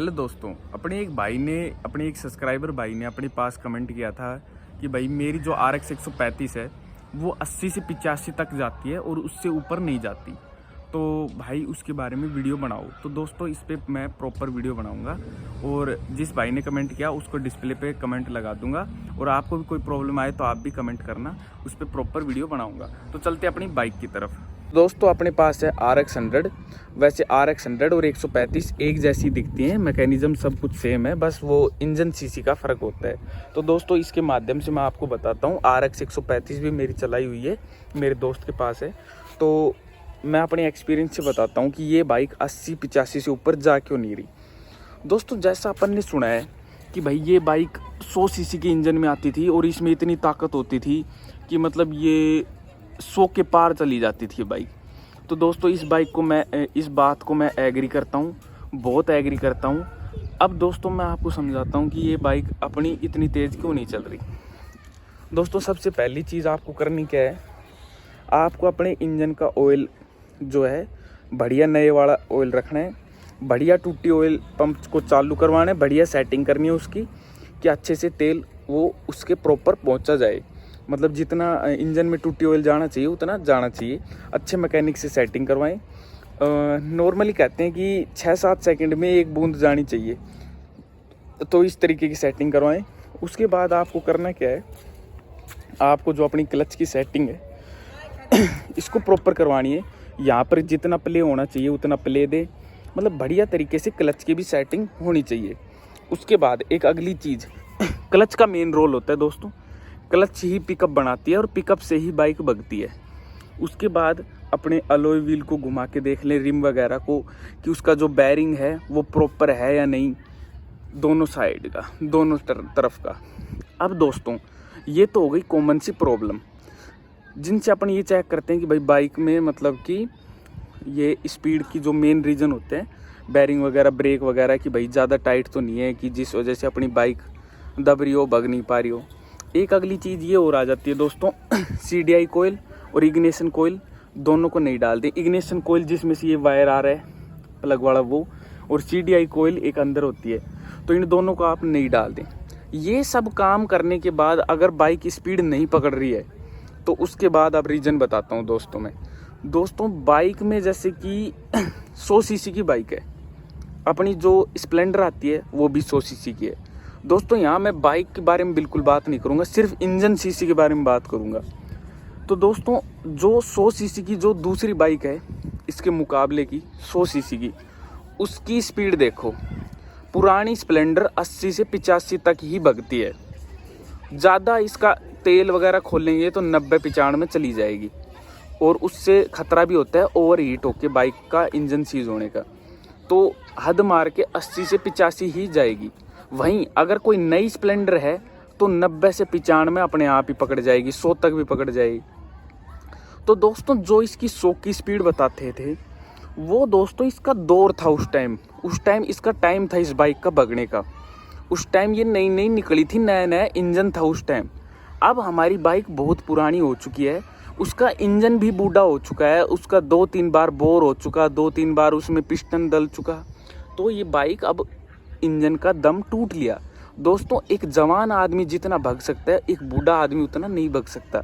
Hello दोस्तों, अपने एक सब्सक्राइबर भाई ने अपने पास कमेंट किया था कि भाई मेरी जो RX 135 है वो 80 से 85 तक जाती है और उससे ऊपर नहीं जाती। तो भाई उसके बारे में वीडियो बनाओ। तो दोस्तों इस पे मैं प्रॉपर वीडियो बनाऊंगा और जिस भाई ने कमेंट किया उसको डिस्प्ले पे कमेंट लगा दूंगा और आपको भी कोई प्रॉब्लम आए तो आप भी कमेंट करना, उस पर प्रॉपर वीडियो बनाऊंगा। तो चलते अपनी बाइक की तरफ। दोस्तों अपने पास है RX 100। वैसे RX 100 और 135 एक जैसी दिखती हैं, मैकेनिज्म सब कुछ सेम है, बस वो इंजन सीसी का फ़र्क होता है। तो दोस्तों इसके माध्यम से मैं आपको बताता हूँ, RX 135 भी मेरी चलाई हुई है, मेरे दोस्त के पास है। तो मैं अपने एक्सपीरियंस से बताता हूँ कि ये बाइक 80-85 से ऊपर जा क्यों नहीं रही। दोस्तों जैसा अपन ने सुना है कि भाई ये बाइक 100 सीसी के इंजन में आती थी और इसमें इतनी ताकत होती थी कि मतलब ये 100 के पार चली जाती थी बाइक। तो दोस्तों इस बात को मैं एग्री करता हूँ, बहुत एग्री करता हूँ। अब दोस्तों मैं आपको समझाता हूँ कि ये बाइक अपनी इतनी तेज़ क्यों नहीं चल रही। दोस्तों सबसे पहली चीज़ आपको करनी क्या है, आपको अपने इंजन का ऑयल जो है बढ़िया नए वाला ऑयल रखना है, बढ़िया टूटी ऑयल पंप को चालू करवाना है, बढ़िया सेटिंग करनी है उसकी कि अच्छे से तेल वो उसके प्रॉपर पहुँचा जाए। मतलब जितना इंजन में टूटी ऑयल जाना चाहिए उतना जाना चाहिए। अच्छे मैकेनिक से सेटिंग करवाएं। नॉर्मली कहते हैं कि 6-7 सेकंड में एक बूंद जानी चाहिए, तो इस तरीके की सेटिंग करवाएं। उसके बाद आपको करना क्या है, आपको जो अपनी क्लच की सेटिंग है इसको प्रॉपर करवानी है। यहाँ पर जितना प्ले होना चाहिए उतना प्ले दे, मतलब बढ़िया तरीके से क्लच की भी सेटिंग होनी चाहिए। उसके बाद एक अगली चीज़, क्लच का मेन रोल होता है दोस्तों। क्लच ही पिकअप बनाती है और पिकअप से ही बाइक भगती है। उसके बाद अपने अलॉय व्हील को घुमा के देख लें, रिम वगैरह को, कि उसका जो बैरिंग है वो प्रॉपर है या नहीं, दोनों साइड का, दोनों तरफ का। अब दोस्तों ये तो हो गई कॉमन सी प्रॉब्लम जिनसे अपन ये चेक करते हैं कि भाई बाइक में मतलब कि ये स्पीड की जो मेन रीज़न होते हैं, बैरिंग वगैरह, ब्रेक वगैरह, कि भाई ज़्यादा टाइट तो नहीं है कि जिस वजह से अपनी बाइक दब रही हो, भग नहीं पा रही हो। एक अगली चीज़ ये और आ जाती है दोस्तों, CDI कोयल और इग्निशन कोयल दोनों को नहीं डाल दें। इग्निशन कोयल जिसमें से ये वायर आ रहा है प्लग वाला वो, और CDI कोयल एक अंदर होती है, तो इन दोनों को आप नहीं डाल दें। ये सब काम करने के बाद अगर बाइक स्पीड नहीं पकड़ रही है तो उसके बाद अब रीज़न बताता हूँ दोस्तों बाइक में जैसे कि 100 सीसी की बाइक है, अपनी जो स्प्लेंडर आती है वो भी 100 सीसी की है। दोस्तों यहाँ मैं बाइक के बारे में बिल्कुल बात नहीं करूँगा, सिर्फ इंजन सीसी के बारे में बात करूँगा। तो दोस्तों जो 100 सीसी की जो दूसरी बाइक है इसके मुकाबले की 100 सीसी की, उसकी स्पीड देखो। पुरानी स्प्लेंडर 80 से 85 तक ही भगती है, ज़्यादा इसका तेल वगैरह खोलेंगे तो 90-95 चली जाएगी, और उससे खतरा भी होता है ओवर हीट होकर बाइक का इंजन सीज होने का। तो हद मार के 80 से 85 ही जाएगी। वहीं अगर कोई नई स्प्लेंडर है तो 90 से 95 अपने आप ही पकड़ जाएगी, 100 तक भी पकड़ जाएगी। तो दोस्तों जो इसकी 100 की स्पीड बताते थे वो दोस्तों इसका दौर था उस टाइम इसका टाइम था इस बाइक का भगने का। उस टाइम ये नई नई निकली थी, नया नया इंजन था उस टाइम। अब हमारी बाइक बहुत पुरानी हो चुकी है, उसका इंजन भी बूढ़ा हो चुका है, उसका 2-3 बार बोर हो चुका, 2-3 बार उसमें पिस्टन डल चुका। तो ये बाइक अब इंजन का दम टूट लिया। दोस्तों एक जवान आदमी जितना भग सकता है एक बूढ़ा आदमी उतना नहीं भग सकता।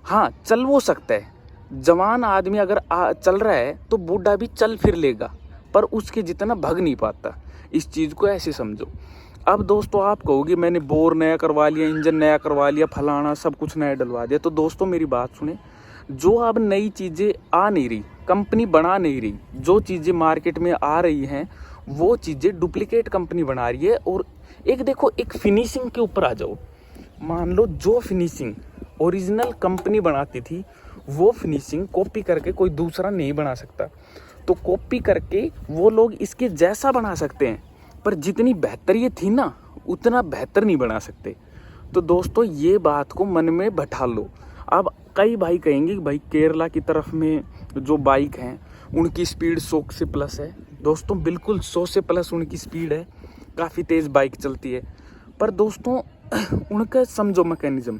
हाँ चल वो सकता है, जवान आदमी अगर चल रहा है तो बूढ़ा भी चल फिर लेगा, पर उसके जितना भग नहीं पाता। इस चीज़ को ऐसे समझो। अब दोस्तों आप कहोगे मैंने बोर नया करवा लिया, इंजन नया करवा लिया, फलाना सब कुछ नया डलवा दिया। तो दोस्तों मेरी बात सुने, जो अब नई चीज़ें आ नहीं रही, कंपनी बना नहीं रही, जो चीज़ें मार्केट में आ रही हैं वो चीज़ें डुप्लीकेट कंपनी बना रही है। और एक देखो, एक फिनिशिंग के ऊपर आ जाओ। मान लो जो फिनिशिंग ओरिजिनल कंपनी बनाती थी वो फिनिशिंग कॉपी करके कोई दूसरा नहीं बना सकता। तो कॉपी करके वो लोग इसके जैसा बना सकते हैं, पर जितनी बेहतर ये थी ना उतना बेहतर नहीं बना सकते। तो दोस्तों ये बात को मन में बैठा लो। अब कई भाई कहेंगे कि भाई केरला की तरफ में जो बाइक हैं उनकी स्पीड 100 से प्लस है। दोस्तों बिल्कुल 100 से प्लस उनकी स्पीड है, काफ़ी तेज़ बाइक चलती है। पर दोस्तों उनका समझो मैकेनिज्म,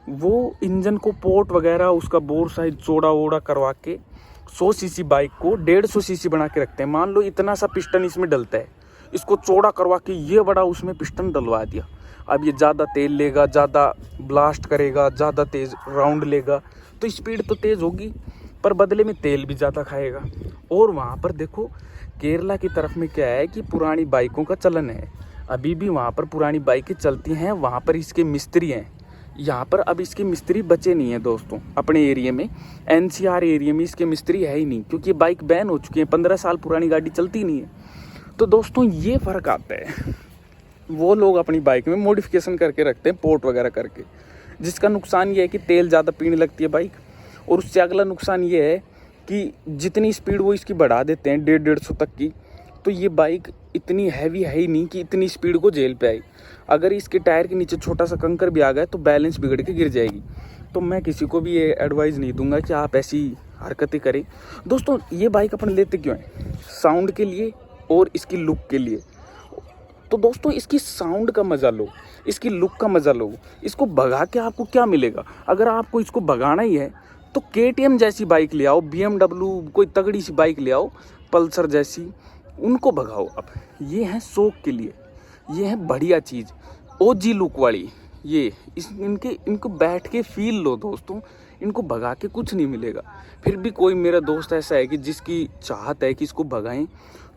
वो इंजन को पोर्ट वगैरह उसका बोर साइज चौड़ा वोड़ा करवा के 100 सीसी बाइक को 150 सीसी बना के रखते हैं। मान लो इतना सा पिस्टन इसमें डलता है, इसको चौड़ा करवा के ये बड़ा उसमें पिस्टन डलवा दिया। अब ये ज़्यादा तेल लेगा, ज़्यादा ब्लास्ट करेगा, ज़्यादा तेज़ राउंड लेगा, तो स्पीड तो तेज़ होगी पर बदले में तेल भी ज़्यादा खाएगा। और वहाँ पर देखो केरला की तरफ में क्या है कि पुरानी बाइकों का चलन है, अभी भी वहाँ पर पुरानी बाइकें चलती हैं, वहाँ पर इसके मिस्त्री हैं। यहाँ पर अब इसके मिस्त्री बचे नहीं हैं दोस्तों, अपने एरिया में NCR एरिया में इसके मिस्त्री है ही नहीं, क्योंकि बाइक बैन हो चुकी है, 15 साल पुरानी गाड़ी चलती नहीं है। तो दोस्तों ये फ़र्क आता है, वो लोग अपनी बाइक में मॉडिफिकेशन करके रखते हैं पोर्ट वगैरह करके, जिसका नुकसान ये है कि तेल ज़्यादा पीने लगती है बाइक। और उससे अगला नुकसान ये है कि जितनी स्पीड वो इसकी बढ़ा देते हैं 150 तक की, तो ये बाइक इतनी हैवी है ही नहीं कि इतनी स्पीड को झेल पे आई। अगर इसके टायर के नीचे छोटा सा कंकर भी आ गया तो बैलेंस बिगड़ के गिर जाएगी। तो मैं किसी को भी ये एडवाइस नहीं दूंगा कि आप ऐसी हरकतें करें। दोस्तों ये बाइक अपन लेते क्यों हैं? साउंड के लिए और इसकी लुक के लिए। तो दोस्तों इसकी साउंड का मज़ा लो, इसकी लुक का मज़ा लो। इसको भगा के आपको क्या मिलेगा? अगर आपको इसको भगाना ही है तो KTM जैसी बाइक ले आओ, BMW कोई तगड़ी सी बाइक ले आओ, पल्सर जैसी, उनको भगाओ। अब ये है शौक के लिए, ये है बढ़िया चीज़, OG लुक वाली। ये इनको बैठ के फील लो दोस्तों, इनको भगा के कुछ नहीं मिलेगा। फिर भी कोई मेरा दोस्त ऐसा है कि जिसकी चाहत है कि इसको भगाएं,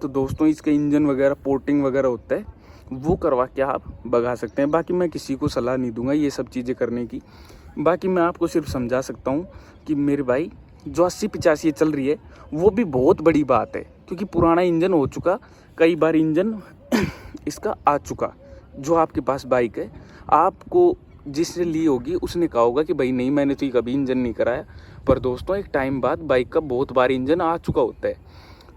तो दोस्तों इसका इंजन वगैरह पोर्टिंग वगैरह होता है, वो करवा के आप भगा सकते हैं। बाकी मैं किसी को सलाह नहीं दूंगा ये सब चीज़ें करने की। बाकी मैं आपको सिर्फ समझा सकता हूँ कि मेरे भाई जो 80-85 चल रही है वो भी बहुत बड़ी बात है, क्योंकि पुराना इंजन हो चुका, कई बार इंजन इसका आ चुका। जो आपके पास बाइक है, आपको जिसने ली होगी उसने कहा होगा कि भाई नहीं मैंने तो ये कभी इंजन नहीं कराया, पर दोस्तों एक टाइम बाद बाइक का बहुत बार इंजन आ चुका होता है।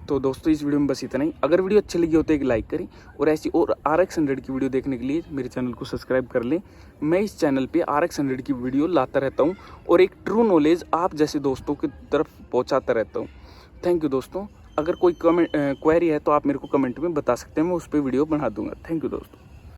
तो दोस्तों इस वीडियो में बस इतना ही। अगर वीडियो अच्छी लगी हो तो एक लाइक करें, और ऐसी और RX 100 की वीडियो देखने के लिए मेरे चैनल को सब्सक्राइब कर लें। मैं इस चैनल पे RX 100 की वीडियो लाता रहता हूँ और एक ट्रू नॉलेज आप जैसे दोस्तों की तरफ पहुँचाता रहता हूँ। थैंक यू दोस्तों। अगर कोई क्वेरी है तो आप मेरे को कमेंट में बता सकते हैं, मैं उस पर वीडियो बना दूंगा। थैंक यू दोस्तों।